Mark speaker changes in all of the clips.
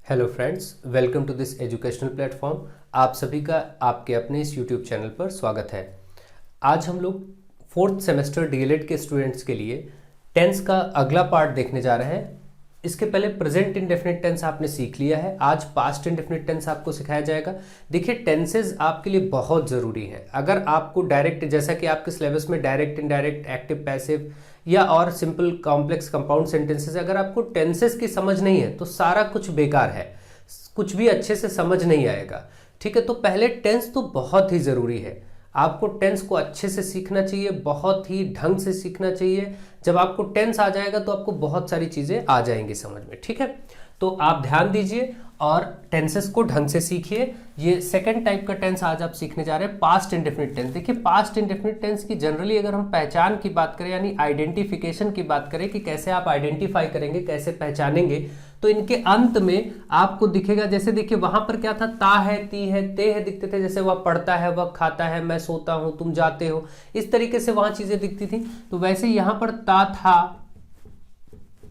Speaker 1: Hello friends, welcome to this educational platform. आप सभी का आपके अपने इस यूट्यूब चैनल पर स्वागत है। आज हम लोग फोर्थ सेमेस्टर डीएलएड के स्टूडेंट्स के लिए टेंस का अगला पार्ट देखने जा रहे हैं। इसके पहले प्रेजेंट इंडेफिनिट टेंस आपने सीख लिया है, आज पास्ट इंडेफिनिट टेंस आपको सिखाया जाएगा। देखिए, टेंसेज आपके लिए बहुत ज़रूरी है। अगर आपको डायरेक्ट, जैसा कि आपके सिलेबस में डायरेक्ट, इनडायरेक्ट, एक्टिव, पैसिव या और सिंपल कॉम्प्लेक्स कंपाउंड सेंटेंसेस, अगर आपको टेंसेस की समझ नहीं है तो सारा कुछ बेकार है, कुछ भी अच्छे से समझ नहीं आएगा। ठीक है, तो पहले टेंस तो बहुत ही ज़रूरी है। आपको टेंस को अच्छे से सीखना चाहिए, बहुत ही ढंग से सीखना चाहिए। जब आपको टेंस आ जाएगा तो आपको बहुत सारी चीज़ें आ जाएंगी समझ में। ठीक है, तो आप ध्यान दीजिए और टेंसेस को ढंग से सीखिए। ये सेकंड टाइप का टेंस आज आप सीखने जा रहे हैं, पास्ट इंडेफिनिट टेंस। देखिए, पास्ट इंडेफिनिट टेंस की जनरली अगर हम पहचान की बात करें, यानी आइडेंटिफिकेशन की बात करें कि कैसे आप आइडेंटिफाई करेंगे, कैसे पहचानेंगे, तो इनके अंत में आपको दिखेगा। जैसे देखिए, वहां पर क्या था, ता है, ती है, ते है दिखते थे। जैसे वह पढ़ता है, वह खाता है, मैं सोता हूं, तुम जाते हो, इस तरीके से वहां चीजें दिखती थी। तो वैसे यहां पर ता था,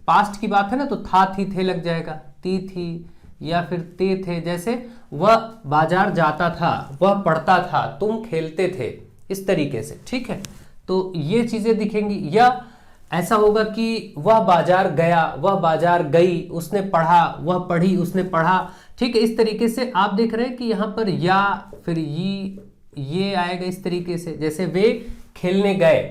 Speaker 1: पास्ट की बात है ना, तो था, थी, थे लग जाएगा, ती थी या फिर ते थे। जैसे वह बाजार जाता था, वह पढ़ता था, तुम खेलते थे, इस तरीके से। ठीक है, तो ये चीजें दिखेंगी। या ऐसा होगा कि वह बाजार गया, वह बाजार गई, उसने पढ़ा, वह पढ़ी, उसने पढ़ा। ठीक है, इस तरीके से आप देख रहे हैं कि यहां पर या फिर ये आएगा इस तरीके से। जैसे वे खेलने गए,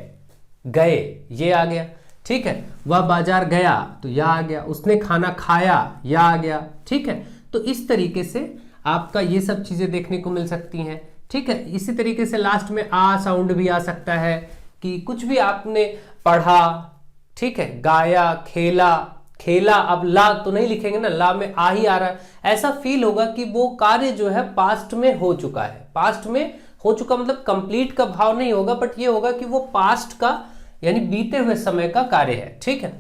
Speaker 1: गए ये आ गया। ठीक है, वह बाजार गया तो या आ गया, उसने खाना खाया या आ गया। ठीक है, तो इस तरीके से आपका ये सब चीजें देखने को मिल सकती हैं। ठीक है, इसी तरीके से लास्ट में आ साउंड भी आ सकता है कि कुछ भी आपने पढ़ा, ठीक है, गाया, खेला, खेला। अब ला तो नहीं लिखेंगे ना, ला में आ ही आ रहा है। ऐसा फील होगा कि वो कार्य जो है पास्ट में हो चुका है। पास्ट में हो चुका मतलब कंप्लीट का भाव नहीं होगा, बट ये होगा कि वो पास्ट का यानी बीते हुए समय का कार्य है। ठीक है,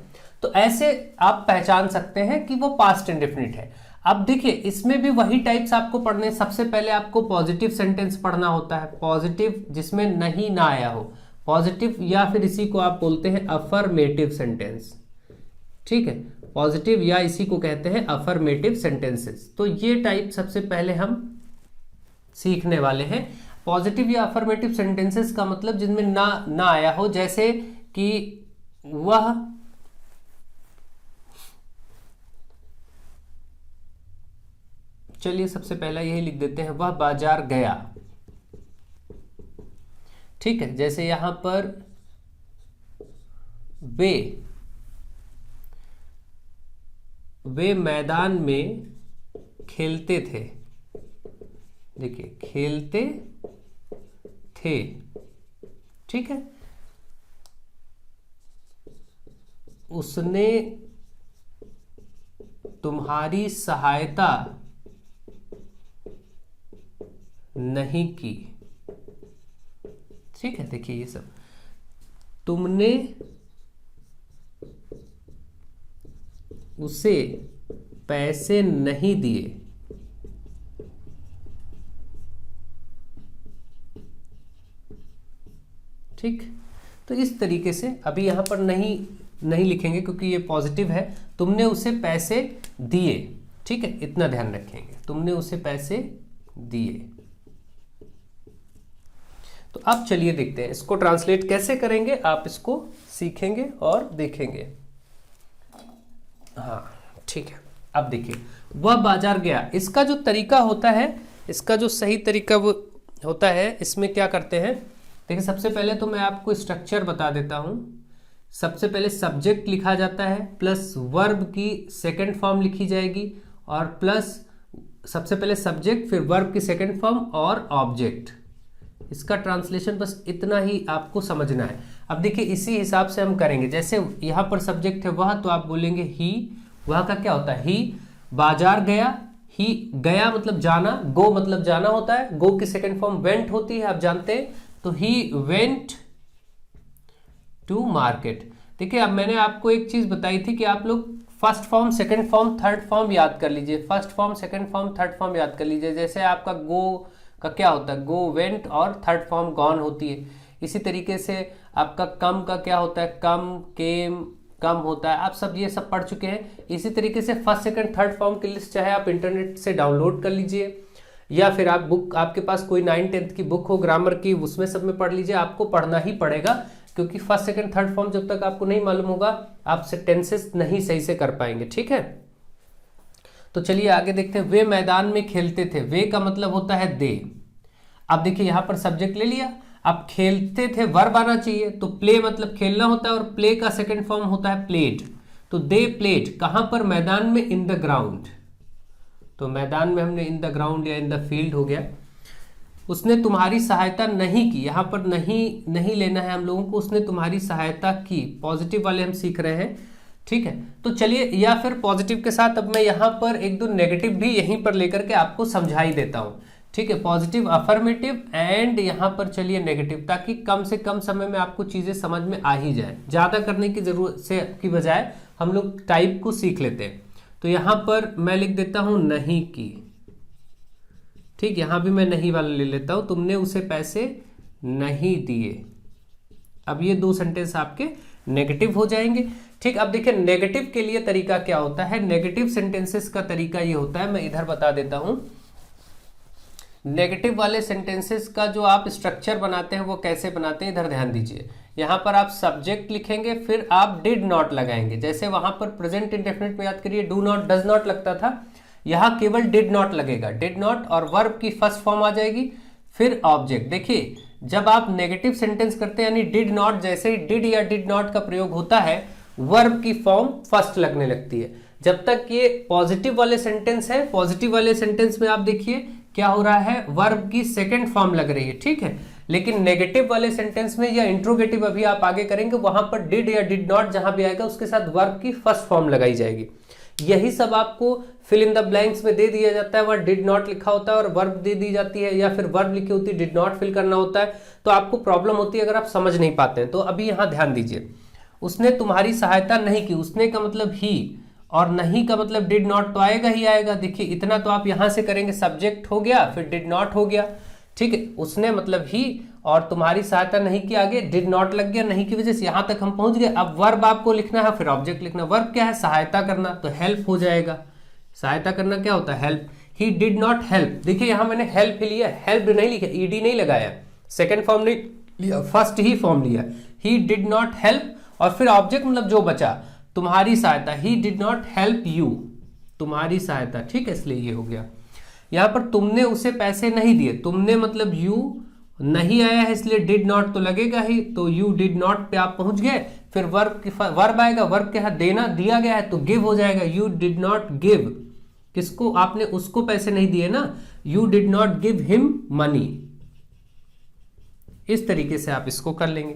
Speaker 1: तो ऐसे आप पहचान सकते हैं कि वो पास्ट इंडेफिनिट है। अब देखिए, इसमें भी वही टाइप्स आपको पढ़ने। सबसे पहले आपको पॉजिटिव सेंटेंस पढ़ना होता है, पॉजिटिव जिसमें नहीं ना आया हो, पॉजिटिव, या फिर इसी को आप बोलते हैं अफर्मेटिव सेंटेंस। ठीक है, पॉजिटिव या इसी को कहते हैं अफर्मेटिव सेंटेंसेस। तो ये टाइप सबसे पहले हम सीखने वाले हैं। पॉजिटिव या अफर्मेटिव सेंटेंसेस का मतलब जिनमें ना आया हो, जैसे कि वह चलिए सबसे पहला यही लिख देते हैं, वह बाजार गया। ठीक है, जैसे यहां पर वे मैदान में खेलते थे। देखिए, खेलते थे। ठीक है, उसने तुम्हारी सहायता नहीं की। ठीक है, देखिए ये सब, तुमने उसे पैसे नहीं दिए। ठीक, तो इस तरीके से अभी यहां पर नहीं लिखेंगे क्योंकि ये पॉजिटिव है। तुमने उसे पैसे दिए। ठीक है, इतना ध्यान रखेंगे, तुमने उसे पैसे दिए। तो अब चलिए देखते हैं इसको ट्रांसलेट कैसे करेंगे। आप इसको सीखेंगे और देखेंगे। हाँ, ठीक है, अब देखिए, वह बाजार गया। इसका जो तरीका होता है, इसका जो सही तरीका वो होता है, इसमें क्या करते हैं, देखिए सबसे पहले तो मैं आपको स्ट्रक्चर बता देता हूं। सबसे पहले सब्जेक्ट लिखा जाता है, प्लस वर्ब की सेकंड फॉर्म लिखी जाएगी, और प्लस सबसे पहले सब्जेक्ट, फिर वर्ब की सेकंड फॉर्म और ऑब्जेक्ट। इसका ट्रांसलेशन बस इतना ही आपको समझना है। अब देखिए, इसी हिसाब से हम करेंगे। जैसे यहाँ पर सब्जेक्ट है वह, तो आप बोलेंगे ही। वह का क्या होता है, ही। बाजार गया, ही गया मतलब जाना, गो मतलब जाना होता है। गो की सेकंड फॉर्म वेंट होती है, आप जानते हैं। तो ही वेंट टू मार्केट। देखिए, अब मैंने आपको एक चीज बताई थी कि आप लोग first form, second form, third form याद कर लीजिए। First form, second form, third form याद कर लीजिए। जैसे आपका गो का क्या होता है, गो, वेंट, और थर्ड फॉर्म गॉन होती है। इसी तरीके से आपका कम का क्या होता है, कम, केम, कम होता है, आप सब ये सब पढ़ चुके हैं। इसी तरीके से फर्स्ट सेकंड थर्ड फॉर्म की लिस्ट चाहे आप इंटरनेट से डाउनलोड कर लीजिए या फिर आप बुक, आपके पास कोई 9th-10th की बुक हो ग्रामर की, उसमें सब में पढ़ लीजिए। आपको पढ़ना ही पड़ेगा क्योंकि फर्स्ट सेकंड थर्ड फॉर्म जब तक आपको नहीं मालूम होगा आप टेंसेस नहीं सही से कर पाएंगे, ठीक है। तो चलिए आगे देखते हैं। वे मैदान में खेलते थे, वे का मतलब होता है दे। अब देखिए यहां पर सब्जेक्ट ले लिया, अब खेलते थे वर्ब आना चाहिए, तो प्ले मतलब खेलना होता है और प्ले का सेकंड फॉर्म होता है प्लेड। तो दे प्लेड कहां पर, मैदान में, इन द ग्राउंड। तो मैदान में हमने इन द ग्राउंड या इन द फील्ड हो गया। उसने तुम्हारी सहायता नहीं की, यहां पर नहीं लेना है हम लोगों को, उसने तुम्हारी सहायता की, पॉजिटिव वाले हम सीख रहे हैं, ठीक है। तो चलिए, या फिर पॉजिटिव के साथ अब मैं यहां पर एक दो नेगेटिव भी यहीं पर लेकर के आपको समझा ही देता हूं, ठीक है। पॉजिटिव, अफर्मेटिव एंड यहां पर चलिए नेगेटिव, ताकि कम से कम समय में आपको चीजें समझ में आ ही जाए, ज्यादा करने की जरूरत से की बजाय हम लोग टाइप को सीख लेते हैं। तो यहां पर मैं लिख देता हूं नहीं की, ठीक, यहां भी मैं नहीं वाला ले लेता हूं, तुमने उसे पैसे नहीं दिए। अब ये दो सेंटेंस आपके नेगेटिव हो जाएंगे, ठीक। अब देखिए नेगेटिव के लिए तरीका क्या होता है, नेगेटिव सेंटेंसेस का तरीका ये होता है, मैं इधर बता देता हूं। नेगेटिव वाले सेंटेंसेस का जो आप स्ट्रक्चर बनाते हैं वो कैसे बनाते हैं, इधर ध्यान दीजिए। यहां पर आप सब्जेक्ट लिखेंगे, फिर आप डिड नॉट लगाएंगे। जैसे वहां पर प्रेजेंट इंडेफिनिट में याद करिए डू नॉट, डज नॉट लगता था, यहां केवल डिड नॉट लगेगा। डिड नॉट और वर्ब की फर्स्ट फॉर्म आ जाएगी, फिर ऑब्जेक्ट। देखिए जब आप नेगेटिव सेंटेंस करते हैं यानी डिड नॉट, जैसे ही डिड या डिड नॉट का प्रयोग होता है वर्ब की फॉर्म फर्स्ट लगने लगती है। जब तक ये पॉजिटिव वाले सेंटेंस है, पॉजिटिव वाले सेंटेंस में आप देखिए क्या हो रहा है, वर्ब की सेकंड फॉर्म लग रही है, ठीक है। लेकिन नेगेटिव वाले सेंटेंस में या इंट्रोगेटिव अभी आप आगे करेंगे, वहां पर डिड या डिड नॉट जहां भी आएगा उसके साथ वर्ब की फर्स्ट फॉर्म लगाई जाएगी। यही सब आपको फिल इन द ब्लैंक्स में दे दिया जाता है, वहां डिड नॉट लिखा होता है और वर्ब दे दी जाती है, या फिर वर्ब लिखी होती है, डिड नॉट फिल करना होता है। तो आपको प्रॉब्लम होती है अगर आप समझ नहीं पाते हैं। तो अभी यहां ध्यान दीजिए, उसने तुम्हारी सहायता नहीं की, उसने का मतलब ही और नहीं का मतलब डिड नॉट तो आएगा ही आएगा। देखिए इतना तो आप यहां से करेंगे, सब्जेक्ट हो गया, फिर डिड नॉट हो गया, ठीक है। उसने मतलब ही और तुम्हारी सहायता नहीं की, आगे डिड नॉट लग गया, नहीं की वजह से यहां तक हम पहुंच गए। अब वर्ब आपको लिखना है, फिर ऑब्जेक्ट लिखना। वर्ब क्या है, सहायता करना, तो हेल्प हो जाएगा। सहायता करना क्या होता है, help. He did not help, देखिए यहां मैंने हेल्प लिया, हेल्प नहीं लिखा, ईडी नहीं लगाया, सेकेंड फॉर्म नहीं लिया, फर्स्ट ही फॉर्म लिया। ही डिड नॉट हेल्प और फिर ऑब्जेक्ट मतलब जो बचा, तुम्हारी सहायता। He did not help you, तुम्हारी सहायता, ठीक है, इसलिए ये हो गया। यहां पर तुमने उसे पैसे नहीं दिए, तुमने मतलब यू, नहीं आया है इसलिए डिड नॉट तो लगेगा ही, तो यू डिड नॉट पे आप पहुंच गए। फिर वर्ब आएगा, वर्ब क्या है, देना, दिया गया है तो गिव हो जाएगा। यू डिड नॉट गिव, किसको, आपने उसको पैसे नहीं दिए ना, you did not give him money. इस तरीके से आप इसको कर लेंगे।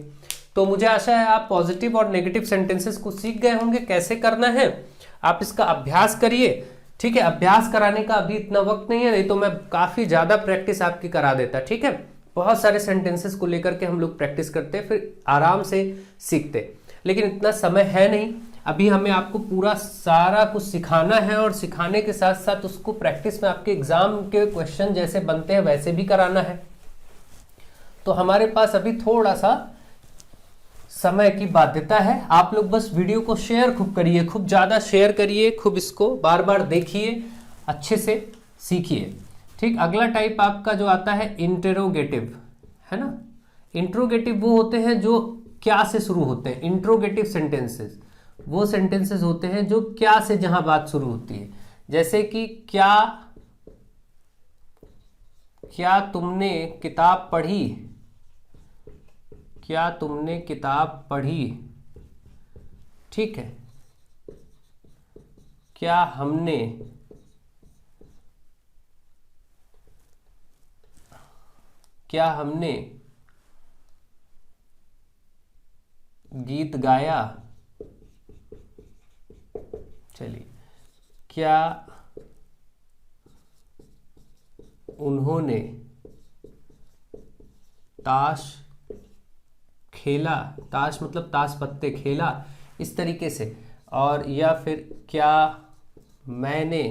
Speaker 1: तो मुझे आशा है आप पॉजिटिव और नेगेटिव सेंटेंसेस को सीख गए होंगे कैसे करना है। आप इसका अभ्यास करिए, ठीक है। अभ्यास कराने का अभी इतना वक्त नहीं है, नहीं तो मैं काफी ज्यादा प्रैक्टिस आपकी करा देता, ठीक है। बहुत सारे सेंटेंसेस को लेकर के हम लोग प्रैक्टिस करते, फिर आराम से सीखते, लेकिन इतना समय है नहीं। अभी हमें आपको पूरा सारा कुछ सिखाना है और सिखाने के साथ साथ उसको प्रैक्टिस में आपके एग्जाम के क्वेश्चन जैसे बनते हैं वैसे भी कराना है। तो हमारे पास अभी थोड़ा सा समय की बाध्यता है। आप लोग बस वीडियो को शेयर खूब करिए, खूब ज्यादा शेयर करिए, खूब इसको बार बार देखिए, अच्छे से सीखिए, ठीक। अगला टाइप आपका जो आता है इंटेरोगेटिव, है ना। इंट्रोगेटिव वो होते हैं जो क्या से शुरू होते हैं। इंट्रोगेटिव सेंटेंसेस वो सेंटेंसेस होते हैं जो क्या से जहां बात शुरू होती है, जैसे कि क्या तुमने किताब पढ़ी, क्या तुमने किताब पढ़ी, ठीक है। क्या हमने गीत गाया, चलिए। क्या उन्होंने ताश खेला, ताश मतलब ताश पत्ते खेला, इस तरीके से। और या फिर क्या मैंने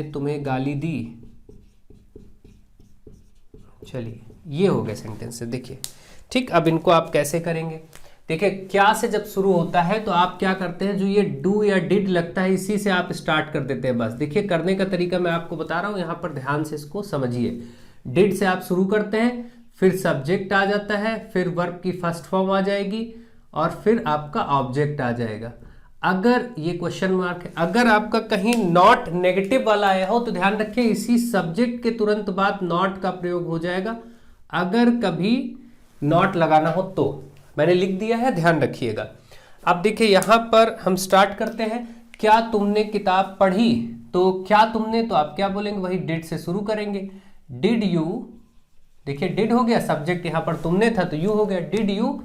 Speaker 1: तुम्हें गाली दी, चलिए ये हो गए सेंटेंसेस। देखिए ठीक, अब इनको आप कैसे करेंगे? देखिए क्या से जब शुरू होता है तो आप क्या करते हैं, जो ये डू या डिड लगता है इसी से आप स्टार्ट कर देते हैं बस। देखिए करने का तरीका मैं आपको बता रहा हूँ, यहाँ पर ध्यान से इसको समझिए। डिड से आप शुरू करते हैं, फिर सब्जेक्ट आ जाता है, फिर वर्ब की फर्स्ट फॉर्म आ जाएगी और फिर आपका ऑब्जेक्ट आ जाएगा। अगर ये क्वेश्चन मार्क है, अगर आपका कहीं नॉट नेगेटिव वाला आया हो तो ध्यान रखिए इसी सब्जेक्ट के तुरंत बाद नॉट का प्रयोग हो जाएगा। अगर कभी नॉट लगाना हो तो मैंने लिख दिया है, ध्यान रखिएगा। अब देखिए यहां पर हम स्टार्ट करते हैं, क्या तुमने किताब पढ़ी? तो क्या तुमने, तो आप क्या बोलेंगे, वही डिड से शुरू करेंगे। डिड यू, देखिए डिड हो गया, सब्जेक्ट यहां पर तुमने था तो यू हो गया। डिड यू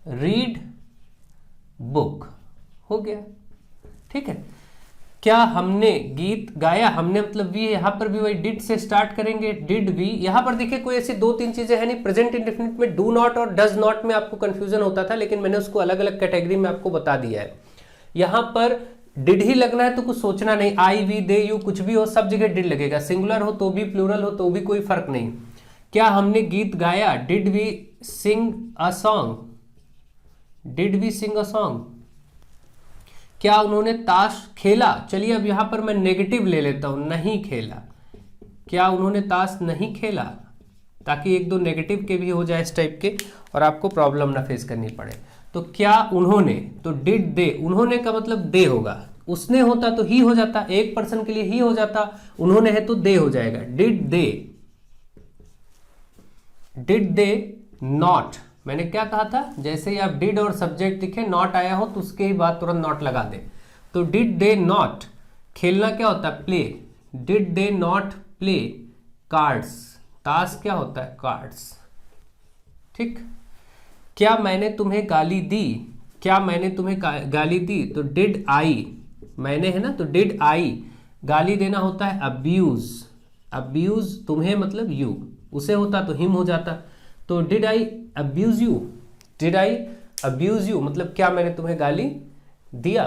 Speaker 1: रीड बुक, हो गया। ठीक है। क्या हमने गीत गाया? हमने मतलब वी, यहां पर भी वही डिड से स्टार्ट करेंगे। डिड वी, यहां पर देखिए कोई ऐसी दो तीन चीजें हैं नहीं। प्रेजेंट इंडेफिनिट में डू नॉट और डज नॉट में आपको कंफ्यूजन होता था, लेकिन मैंने उसको अलग अलग कैटेगरी में आपको बता दिया है। यहां पर डिड ही लगना है तो कुछ सोचना नहीं, आई वी दे यू कुछ भी हो सब जगह डिड लगेगा। सिंगुलर हो तो भी, प्लूरल हो तो भी कोई फर्क नहीं। क्या हमने गीत गाया? Did we sing a song? Did we sing a song? क्या उन्होंने ताश खेला? चलिए अब यहां पर मैं नेगेटिव ले लेता हूं, नहीं खेला। क्या उन्होंने ताश नहीं खेला? ताकि एक दो नेगेटिव के भी हो जाए इस टाइप के और आपको प्रॉब्लम ना फेस करनी पड़े। तो क्या उन्होंने, तो डिड दे, उन्होंने का मतलब दे होगा, उसने होता तो ही हो जाता, एक पर्सन के लिए ही हो जाता, उन्होंने है तो दे हो जाएगा। Did they, did they not, मैंने क्या कहा था, जैसे ही आप डिड और सब्जेक्ट दिखे नॉट आया हो तो उसके ही बाद तुरंत नॉट लगा दे। तो डिड दे नॉट, खेलना क्या होता है, play. Did they not play cards, ताश क्या होता है, कार्ड्स। ठीक। क्या मैंने तुम्हें गाली दी? क्या मैंने तुम्हें गाली दी? तो डिड आई, मैंने है ना, तो डिड आई, गाली देना होता है अब्यूज। अब्यूज तुम्हें मतलब यू, उसे होता तो हिम हो जाता। तो did I abuse you, did I abuse you मतलब क्या मैंने तुम्हें गाली दिया।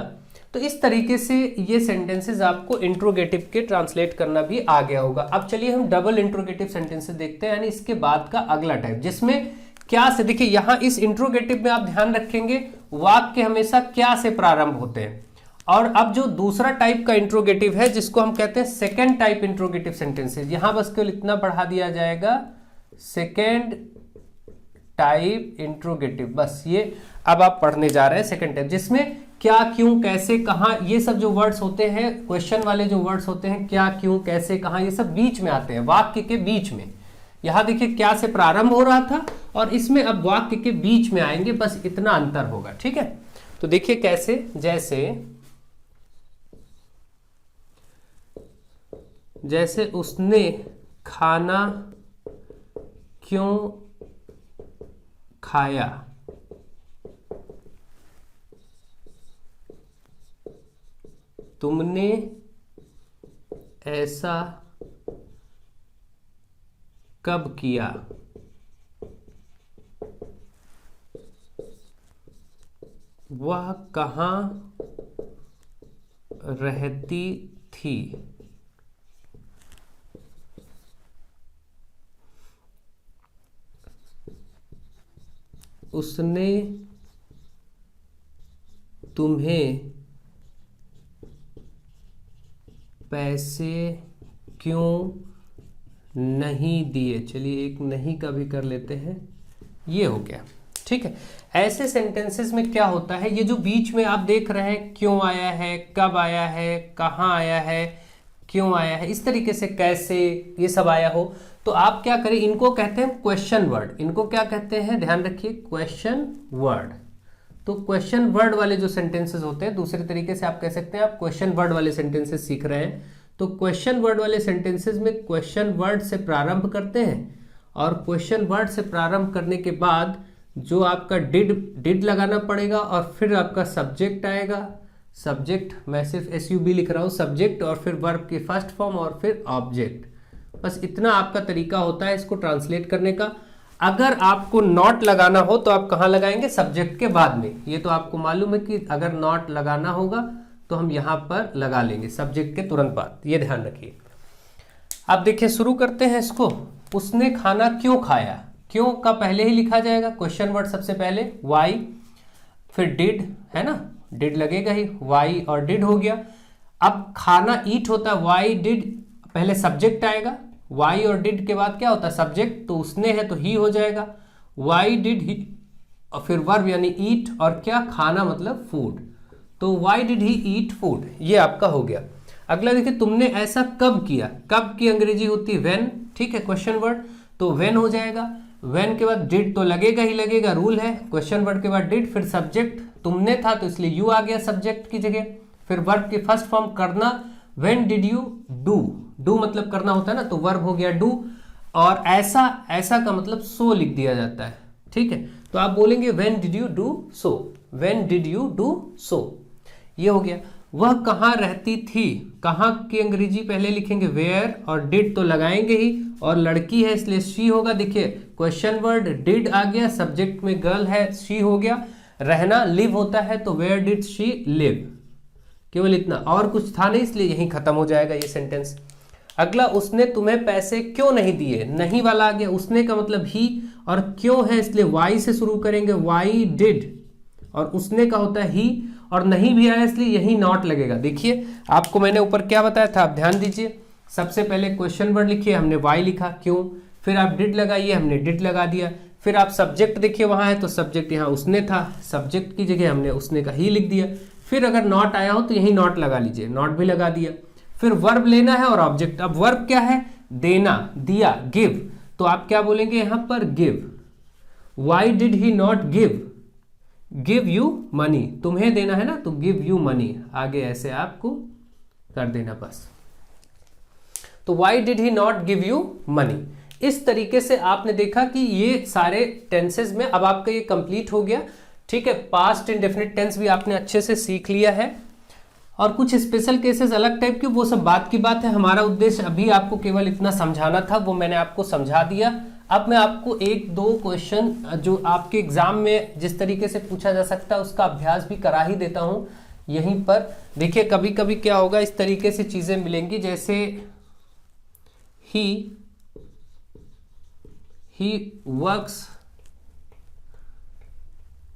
Speaker 1: तो इस तरीके से ये सेंटेंसेस आपको इंट्रोगेटिव के ट्रांसलेट करना भी आ गया होगा। अब चलिए हम डबल इंट्रोगेटिव सेंटेंसेस देखते हैं, यानी इसके बाद का अगला टाइप, जिसमें क्या से, देखिए यहां इस इंट्रोगेटिव में आप ध्यान रखेंगे वाक्य हमेशा क्या से प्रारंभ होते हैं। और अब जो दूसरा टाइप का इंट्रोगेटिव है जिसको हम कहते हैं सेकेंड टाइप इंट्रोगेटिव सेंटेंसेस, यहां बस केवल इतना बढ़ा दिया जाएगा, सेकेंड टाइप इंट्रोगेटिव, बस ये अब आप पढ़ने जा रहे हैं सेकंड टाइप, जिसमें क्या, क्यों, कैसे, कहां, ये सब जो वर्ड्स होते हैं, क्वेश्चन वाले जो वर्ड्स होते हैं, क्या, क्यों, कैसे, कहां, ये सब बीच में आते हैं, वाक्य के बीच में। यहां देखिए क्या से प्रारंभ हो रहा था और इसमें अब वाक्य के बीच में आएंगे, बस इतना अंतर होगा। ठीक है। तो देखिए कैसे, जैसे उसने खाना क्यों खाया? तुमने ऐसा कब किया? वह कहाँ रहती थी? उसने तुम्हें पैसे क्यों नहीं दिए? चलिए एक नहीं का भी कर लेते हैं, ये हो गया। ठीक है। ऐसे सेंटेंसेस में क्या होता है, ये जो बीच में आप देख रहे हैं, क्यों आया है, कब आया है, कहाँ आया है, क्यों आया है, इस तरीके से कैसे ये सब आया हो, तो आप क्या करें, इनको कहते हैं क्वेश्चन वर्ड। इनको क्या कहते हैं, ध्यान रखिए, क्वेश्चन वर्ड। तो क्वेश्चन वर्ड वाले जो सेंटेंसेस होते हैं, दूसरे तरीके से आप कह सकते हैं आप क्वेश्चन वर्ड वाले सेंटेंसेस सीख रहे हैं, तो क्वेश्चन वर्ड वाले सेंटेंसेस में क्वेश्चन वर्ड से प्रारंभ करते हैं और क्वेश्चन वर्ड से प्रारंभ करने के बाद जो आपका डिड लगाना पड़ेगा और फिर आपका सब्जेक्ट आएगा। सब्जेक्ट मैं सिर्फ SUB लिख रहा हूँ, सब्जेक्ट और फिर वर्ब की फर्स्ट फॉर्म और फिर ऑब्जेक्ट। बस इतना आपका तरीका होता है इसको ट्रांसलेट करने का। अगर आपको नॉट लगाना हो तो आप कहाँ लगाएंगे, सब्जेक्ट के बाद में। ये तो आपको मालूम है कि अगर नॉट लगाना होगा तो हम यहाँ पर लगा लेंगे सब्जेक्ट के तुरंत बाद, ये ध्यान रखिए। अब देखिए शुरू करते हैं इसको। उसने खाना क्यों खाया, क्यों का पहले ही लिखा जाएगा, क्वेश्चन वर्ड सबसे पहले वाई, फिर डिड, है ना, डिड लगेगा ही, वाई और डिड हो गया। अब खाना ईट होता है, वाई डिड, पहले सब्जेक्ट आएगा, वाई और डिड के बाद क्या होता है सब्जेक्ट, तो उसने है तो ही हो जाएगा, वाई डिड ही, और फिर वर्ब यानी ईट, और क्या खाना मतलब फूड, तो why did he eat food, ये आपका हो गया। अगला देखिए, तुमने ऐसा कब किया, कब की अंग्रेजी होती है व्हेन, ठीक है, क्वेश्चन वर्ड, तो व्हेन हो जाएगा। व्हेन के बाद डिड तो लगेगा ही लगेगा, रूल है, क्वेश्चन वर्ड के बाद डिड, फिर सब्जेक्ट, तुमने था तो इसलिए यू आ गया सब्जेक्ट की जगह, फिर वर्ब की फर्स्ट फॉर्म करना, when did you do, do मतलब करना होता है ना, तो वर्ब हो गया डू, और ऐसा, ऐसा का मतलब सो लिख दिया जाता है, ठीक है, तो आप बोलेंगे when did you do so, when did you do so, ये हो गया। वह कहाँ रहती थी, कहाँ की अंग्रेजी पहले लिखेंगे वेयर, और डिड तो लगाएंगे ही, और लड़की है इसलिए शी होगा। देखिए क्वेश्चन वर्ड डिड आ गया, सब्जेक्ट में गर्ल है शी हो गया, रहना लिव होता है तो वेयर डिड शी लिव, केवल इतना, और कुछ था नहीं इसलिए यहीं खत्म हो जाएगा ये सेंटेंस। अगला, उसने तुम्हें पैसे क्यों नहीं दिए, नहीं वाला आ गया, उसने का मतलब ही, और क्यों है इसलिए वाई से शुरू करेंगे, वाई डिड, और उसने का होता है ही, और नहीं भी आया इसलिए यही नॉट लगेगा। देखिए आपको मैंने ऊपर क्या बताया था, आप ध्यान दीजिए, सबसे पहले क्वेश्चन वर्ड लिखिए, हमने वाई लिखा क्यों, फिर आप डिड लगाइए, हमने डिड लगा दिया, फिर आप सब्जेक्ट देखिए वहां है तो सब्जेक्ट यहाँ उसने था, सब्जेक्ट की जगह हमने उसने का ही लिख दिया, फिर अगर नॉट आया हो तो यही नॉट लगा लीजिए, नॉट भी लगा दिया, फिर वर्ब लेना है और ऑब्जेक्ट, अब वर्ब क्या है, देना, दिया, गिव, तो आप क्या बोलेंगे यहां पर give, why did he not give, give you money, तुम्हें देना है ना तो गिव यू मनी, आगे ऐसे आपको कर देना बस, तो why did he not give you money. इस तरीके से आपने देखा कि ये सारे टेंसेस में अब आपका ये कंप्लीट हो गया, ठीक है, पास्ट इंडेफिनिट टेंस भी आपने अच्छे से सीख लिया है, और कुछ स्पेशल केसेस अलग टाइप के वो सब बात की बात है, हमारा उद्देश्य अभी आपको केवल इतना समझाना था, वो मैंने आपको समझा दिया। अब मैं आपको एक दो क्वेश्चन जो आपके एग्जाम में जिस तरीके से पूछा जा सकता है उसका अभ्यास भी करा ही देता हूं यहीं पर। देखिए कभी कभी क्या होगा, इस तरीके से चीजें मिलेंगी, जैसे ही वर्क्स,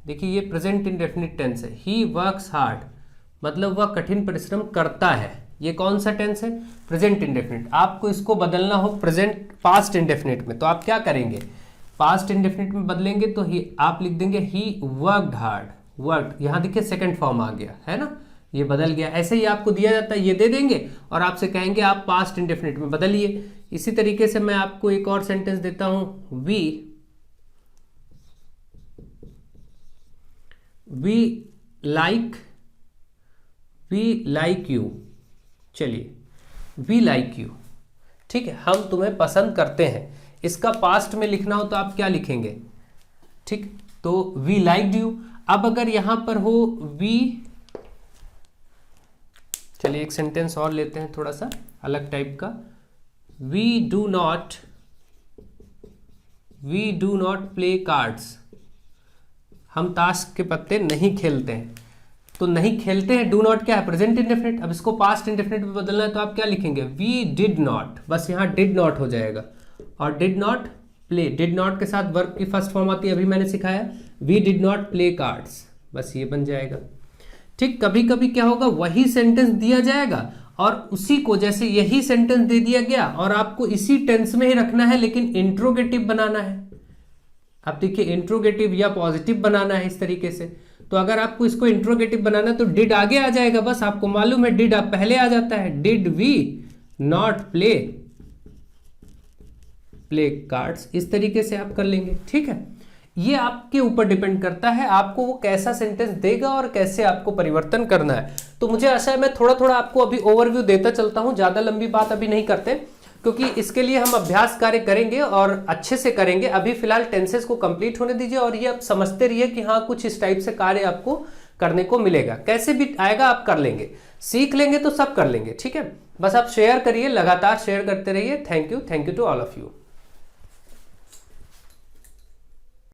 Speaker 1: देखिए ये प्रेजेंट इंडेफिनिट टेंस है, ही वर्क्स हार्ड, मतलब वह कठिन परिश्रम करता है, ये कौन सा टेंस है, प्रेजेंट इंडेफिनिट। आपको इसको बदलना हो प्रेजेंट पास्ट इंडेफिनिट में, तो आप क्या करेंगे, पास्ट इंडेफिनिट में बदलेंगे तो ही आप लिख देंगे ही वर्कड हार्ड, वर्कड, यहां देखिए सेकंड फॉर्म आ गया है ना, ये बदल गया। ऐसे ही आपको दिया जाता है, ये दे देंगे और आपसे कहेंगे आप पास्ट इंडेफिनिट में बदलिए। इसी तरीके से मैं आपको एक और सेंटेंस देता हूं, वी लाइक यू, चलिए वी लाइक यू, ठीक है, हम तुम्हें पसंद करते हैं, इसका पास्ट में लिखना हो तो आप क्या लिखेंगे, ठीक, तो वी लाइक्ड यू। अब अगर यहां पर हो वी, चलिए एक सेंटेंस और लेते हैं थोड़ा सा अलग टाइप का, we do not play cards, हम ताश के पत्ते नहीं खेलते हैं, तो नहीं खेलते हैं, डू नॉट क्या है, प्रेजेंट इंडेफिनिट। अब इसको पास्ट इंडेफिनिट में बदलना है तो आप क्या लिखेंगे, वी डिड नॉट, बस यहाँ डिड नॉट हो जाएगा, और did not play, did not के साथ वर्ब की फर्स्ट फॉर्म आती है, अभी मैंने सिखाया, we did not play cards, बस ये बन जाएगा, ठीक। कभी कभी क्या होगा, वही सेंटेंस दिया जाएगा और उसी को, जैसे यही सेंटेंस दे दिया गया और आपको इसी टेंस में ही रखना है, लेकिन इंट्रोगेटिव बनाना है। अब देखिए इंट्रोगेटिव या पॉजिटिव बनाना है इस तरीके से, तो अगर आपको इसको इंट्रोगेटिव बनाना है तो डिड आगे आ जाएगा, बस आपको मालूम है डिड आप पहले आ जाता है, did we not play cards, इस तरीके से आप कर लेंगे, ठीक है। ये आपके ऊपर डिपेंड करता है आपको वो कैसा सेंटेंस देगा और कैसे आपको परिवर्तन करना है। तो मुझे आशा है मैं थोड़ा थोड़ा आपको अभी ओवरव्यू देता चलता हूं, ज्यादा लंबी बात अभी नहीं करते क्योंकि इसके लिए हम अभ्यास कार्य करेंगे और अच्छे से करेंगे। अभी फिलहाल टेंसेस को कंप्लीट होने दीजिए और ये आप समझते रहिए कि हाँ कुछ इस टाइप से कार्य आपको करने को मिलेगा, कैसे भी आएगा आप कर लेंगे, सीख लेंगे तो सब कर लेंगे, ठीक है। बस आप शेयर करिए, लगातार शेयर करते रहिए। Thank you to all of you.